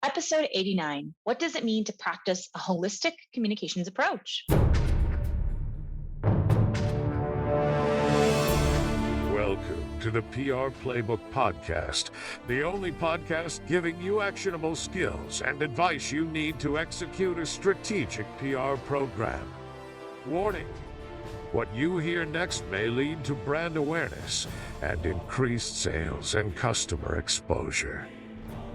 Episode 89. What does it mean to practice a holistic communications approach? Welcome to the PR Playbook Podcast, the only podcast giving you actionable skills and advice you need to execute a strategic PR program. Warning: what you hear next may lead to brand awareness and increased sales and customer exposure.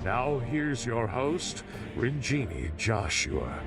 Now here's your host, Rinjini Joshua.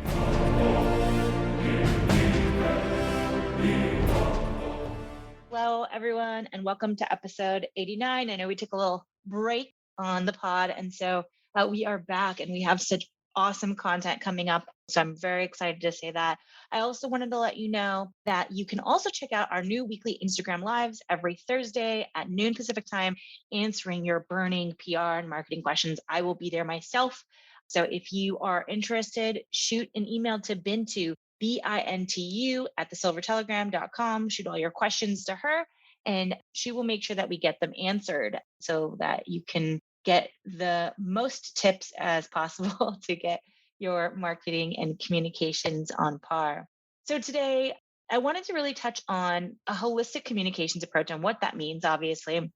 Hello, everyone, and welcome to episode 89. I know we took a little break on the pod, and so we are back and we have such awesome content coming up. So I'm very excited to say that. I also wanted to let you know that you can also check out our new weekly Instagram Lives every Thursday at noon Pacific time, answering your burning PR and marketing questions. I will be there myself. So if you are interested, shoot an email to Bintu, BINTU at thesilvertelegram.com. Shoot all your questions to her, and she will make sure that we get them answered so that you can get the most tips as possible to get your marketing and communications on par. So today, I wanted to really touch on a holistic communications approach and what that means. Obviously,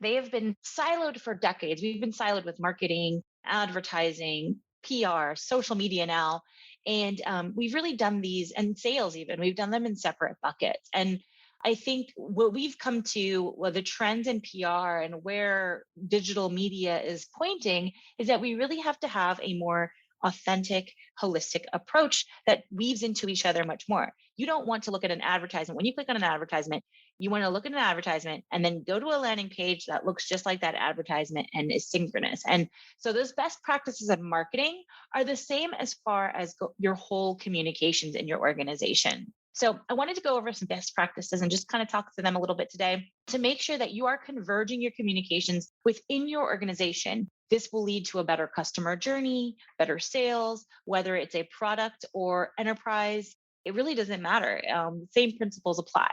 they have been siloed for decades. We've been siloed with marketing, advertising, PR, social media now. And we've really done these, and sales even, we've done them in separate buckets. And I think what we've come to, well, the trends in PR and where digital media is pointing, is that we really have to have a more authentic, holistic approach that weaves into each other much more. You don't want to look at an advertisement. When you click on an advertisement, you want to look at an advertisement and then go to a landing page that looks just like that advertisement and is synchronous. And so those best practices of marketing are the same as far as your whole communications in your organization. So I wanted to go over some best practices and just kind of talk to them a little bit today to make sure that you are converging your communications within your organization. This will lead to a better customer journey, better sales, whether it's a product or enterprise. It really doesn't matter. Same principles apply.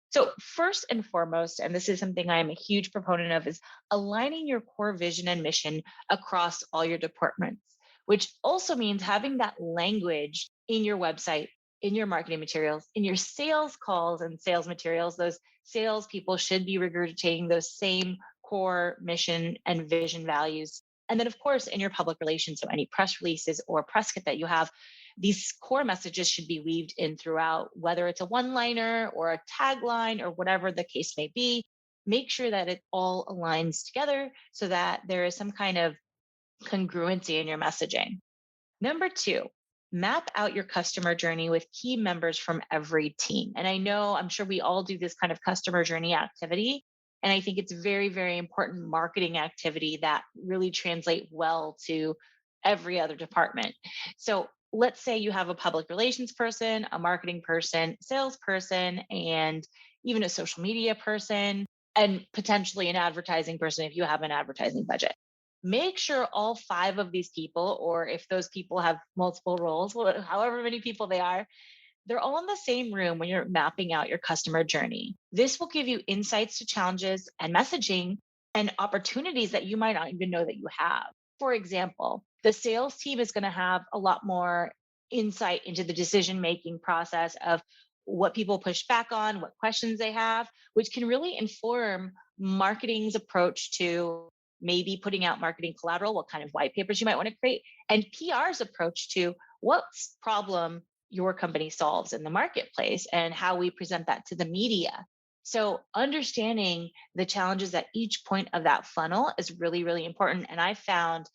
So first and foremost, and this is something I am a huge proponent of, is aligning your core vision and mission across all your departments, which also means having that language in your website, in your marketing materials, in your sales calls and sales materials. Those salespeople should be regurgitating those same core mission and vision values. And then, of course, in your public relations, so any press releases or press kit that you have, these core messages should be weaved in throughout, whether it's a one-liner or a tagline or whatever the case may be. Make sure that it all aligns together so that there is some kind of congruency in your messaging. Number two, map out your customer journey with key members from every team. And I know, I'm sure we all do this kind of customer journey activity. And I think it's very, very important marketing activity that really translate well to every other department. So let's say you have a public relations person, a marketing person, salesperson, and even a social media person, and potentially an advertising person if you have an advertising budget. Make sure all five of these people, or if those people have multiple roles, however many people they are, they're all in the same room when you're mapping out your customer journey. This will give you insights to challenges and messaging and opportunities that you might not even know that you have. For example, the sales team is going to have a lot more insight into the decision-making process of what people push back on, what questions they have, which can really inform marketing's approach to maybe putting out marketing collateral, what kind of white papers you might want to create, and PR's approach to what problem your company solves in the marketplace and how we present that to the media. So understanding the challenges at each point of that funnel is really, really important. And I found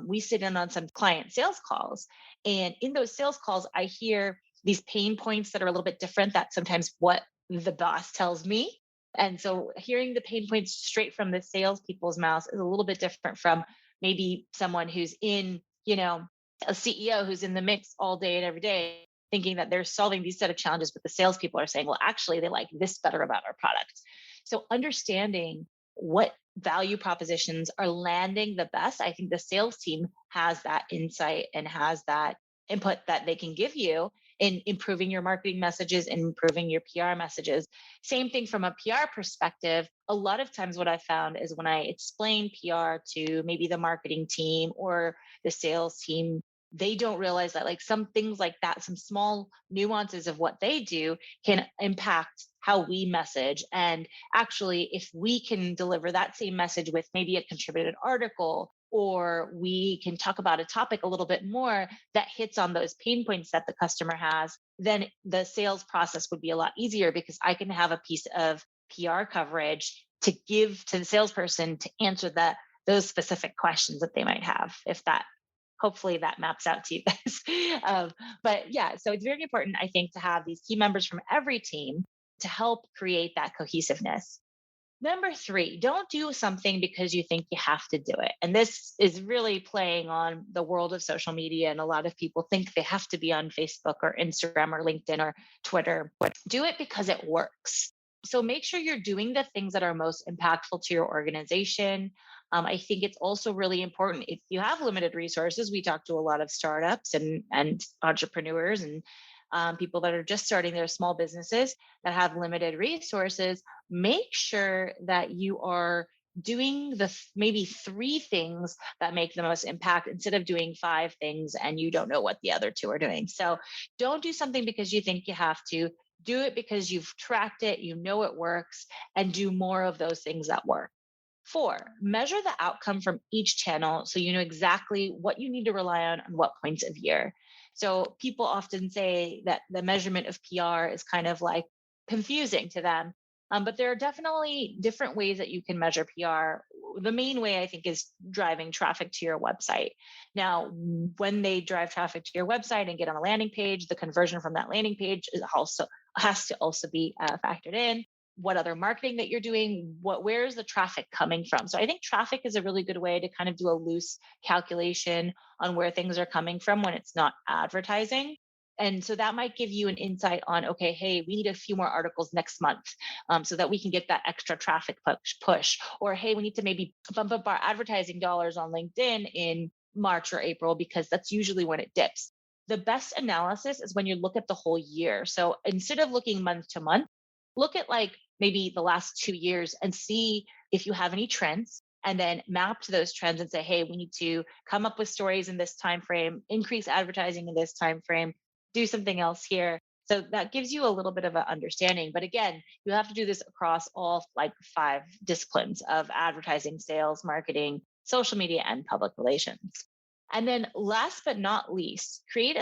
we sit in on some client sales calls, and in those sales calls, I hear these pain points that are a little bit different. That's sometimes what the boss tells me. And so hearing the pain points straight from the salespeople's mouths is a little bit different from maybe someone who's in, a CEO who's in the mix all day and every day, thinking that they're solving these set of challenges, but the salespeople are saying, well, actually, they like this better about our product. So understanding what value propositions are landing the best, I think the sales team has that insight and has that input that they can give you in improving your marketing messages and improving your PR messages. Same thing from a PR perspective. A lot of times, what I found is when I explain PR to maybe the marketing team or the sales team, they don't realize that like some things like that, some small nuances of what they do can impact how we message. And actually, if we can deliver that same message with maybe a contributed article, or we can talk about a topic a little bit more that hits on those pain points that the customer has, then the sales process would be a lot easier because I can have a piece of PR coverage to give to the salesperson to answer those specific questions that they might have. If that hopefully that maps out to you guys. But yeah, so it's very important, I think, to have these key members from every team to help create that cohesiveness. Number three, don't do something because you think you have to do it. And this is really playing on the world of social media. And a lot of people think they have to be on Facebook or Instagram or LinkedIn or Twitter, but do it because it works. So make sure you're doing the things that are most impactful to your organization. I think it's also really important if you have limited resources. We talk to a lot of startups and entrepreneurs and people that are just starting their small businesses that have limited resources. Make sure that you are doing the maybe three things that make the most impact instead of doing five things and you don't know what the other two are doing. So don't do something because you think you have to. Do it because you've tracked it, you know it works, and do more of those things that work. Four, measure the outcome from each channel so you know exactly what you need to rely on what points of year. So people often say that the measurement of PR is kind of like confusing to them. But there are definitely different ways that you can measure PR. The main way I think is driving traffic to your website. Now, when they drive traffic to your website and get on a landing page, the conversion from that landing page is also has to also be factored in. What other marketing that you're doing, where is the traffic coming from? So I think traffic is a really good way to kind of do a loose calculation on where things are coming from when it's not advertising. And so that might give you an insight on, okay, hey, we need a few more articles next month so that we can get that extra traffic push. Or, hey, we need to maybe bump up our advertising dollars on LinkedIn in March or April because that's usually when it dips. The best analysis is when you look at the whole year. So instead of looking month to month, look at like maybe the last 2 years and see if you have any trends and then map to those trends and say, hey, we need to come up with stories in this time frame, increase advertising in this time frame, do something else here. So that gives you a little bit of an understanding. But again, you have to do this across all like 5 disciplines of advertising, sales, marketing, social media, and public relations. And then last but not least, create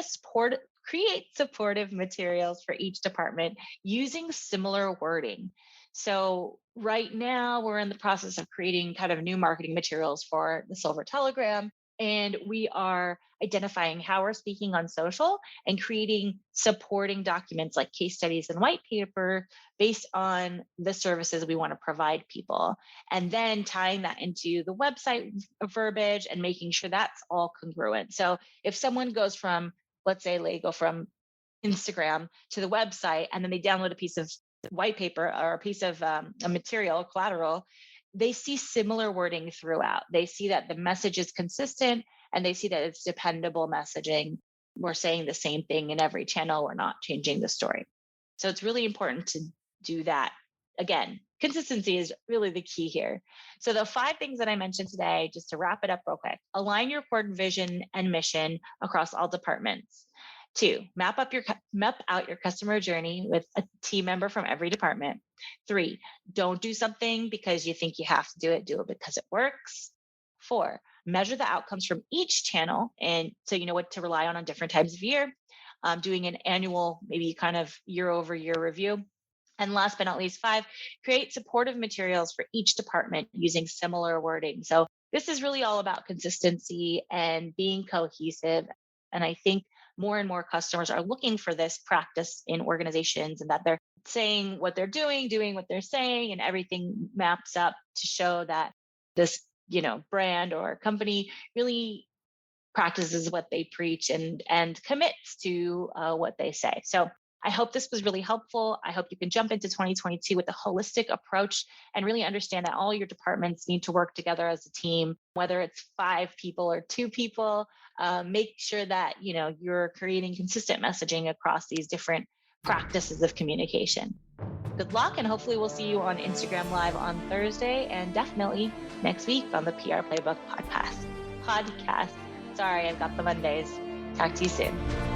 supportive materials for each department using similar wording. So right now we're in the process of creating kind of new marketing materials for the Silver Telegram. And we are identifying how we're speaking on social and creating supporting documents like case studies and white paper based on the services we want to provide people. And then tying that into the website verbiage and making sure that's all congruent. So if someone goes from, let's say they go from Instagram to the website and then they download a piece of white paper or a piece of a material, collateral, they see similar wording throughout. They see that the message is consistent and they see that it's dependable messaging. We're saying the same thing in every channel. We're not changing the story. So it's really important to do that. Again, consistency is really the key here. So the 5 things that I mentioned today, just to wrap it up real quick: align your core vision and mission across all departments. 2, map out your customer journey with a team member from every department. 3, don't do something because you think you have to do it because it works. 4, measure the outcomes from each channel, and so you know what to rely on different times of year. Doing an annual, maybe kind of year over year review. And last but not least, 5, create supportive materials for each department using similar wording. So this is really all about consistency and being cohesive. And I think more and more customers are looking for this practice in organizations, and that they're saying what they're doing what they're saying, and everything maps up to show that this, brand or company really practices what they preach and commits to what they say. So I hope this was really helpful. I hope you can jump into 2022 with a holistic approach and really understand that all your departments need to work together as a team, whether it's 5 people or 2 people. Make sure that you're creating consistent messaging across these different practices of communication. Good luck, and hopefully we'll see you on Instagram Live on Thursday, and definitely next week on the PR Playbook podcast. Sorry, I've got the Mondays. Talk to you soon.